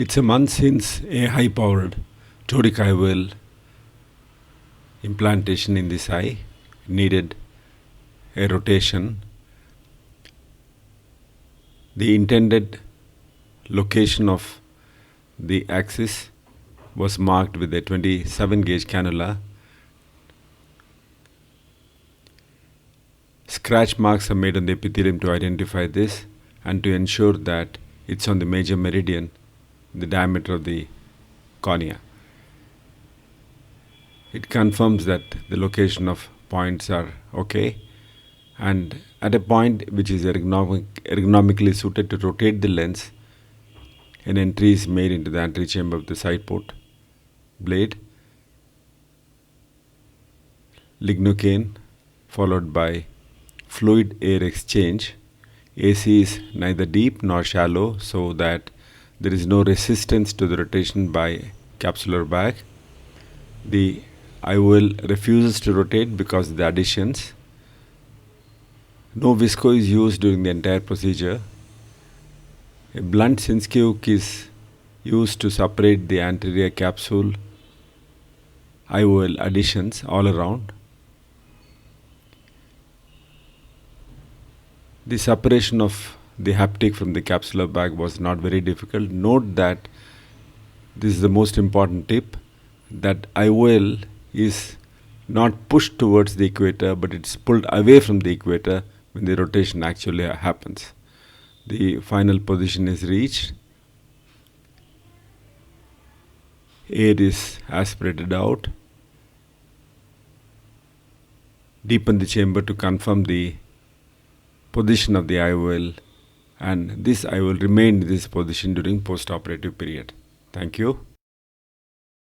It's a month since a high-powered Toric IOL implantation in this eye needed a rotation. The intended location of the axis was marked with a 27 gauge cannula. Scratch marks are made on the epithelium to identify this and to ensure that it's on the major meridian, the diameter of the cornea. It confirms that the location of points are okay, and at a point which is ergonomically suited to rotate the lens, an entry is made into the anterior chamber of the side port blade, lignocaine followed by fluid air exchange. AC is neither deep nor shallow, so that there is no resistance to the rotation by capsular bag. The IOL refuses to rotate because of the additions. No visco is used during the entire procedure. A blunt Sinskey hook is used to separate the anterior capsule IOL additions all around. The separation of the haptic from the capsular bag was not very difficult. Note that this is the most important tip, that IOL is not pushed towards the equator, but it's pulled away from the equator when the rotation actually happens. The final position is reached. Air is aspirated out. Deepen the chamber to confirm the position of the IOL, and this IOL remained in this position during post-operative period. Thank you.